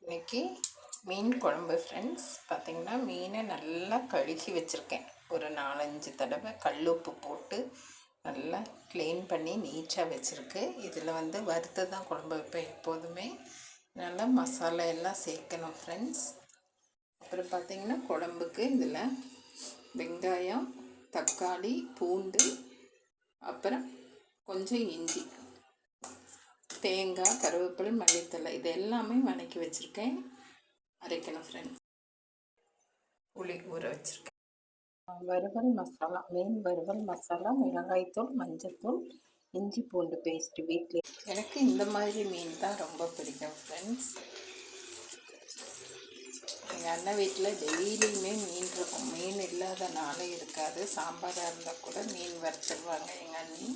இன்றைக்கி மீன் குழம்பு ஃப்ரெண்ட்ஸ். பார்த்திங்கன்னா மீனை நல்லா கழுகி வச்சுருக்கேன். ஒரு 4-5 தடவை கல்லுப்பு போட்டு நல்லா க்ளீன் பண்ணி நீட்டாக வச்சுருக்கு. இதில் வறுத்து தான் குழம்பு வைப்பேன் எப்போதுமே. நல்லா மசாலா எல்லாம் சேர்க்கணும் ஃப்ரெண்ட்ஸ். அப்புறம் பார்த்திங்கன்னா குழம்புக்கு இதில் வெங்காயம், தக்காளி, பூண்டு, அப்புறம் கொஞ்சம் இஞ்சி, தேங்காய், கருவேப்பிலை, மல்லித்தழை இது எல்லாமே வதக்கி வச்சுருக்கேன். அரைக்கணும் ஃப்ரெண்ட்ஸ். புளி ஊற வச்சுருக்கேன். வறுவல் மசாலா, மீன் வறுவல் மசாலா, மிளகாய்த்தூள், மஞ்சள்தூள், இஞ்சி பூண்டு பேஸ்ட்டு வீட்டில். எனக்கு இந்த மாதிரி மீன் தான் ரொம்ப பிடிக்கும் ஃப்ரெண்ட்ஸ். எங்கள் அண்ணன் வீட்டில் டெய்லியுமே மீன் இருக்கும். மீன் இல்லாத நாளே இருக்காது. சாம்பாராக இருந்தால் கூட மீன் வறுத்துருவாங்க எங்கள் அண்ணி.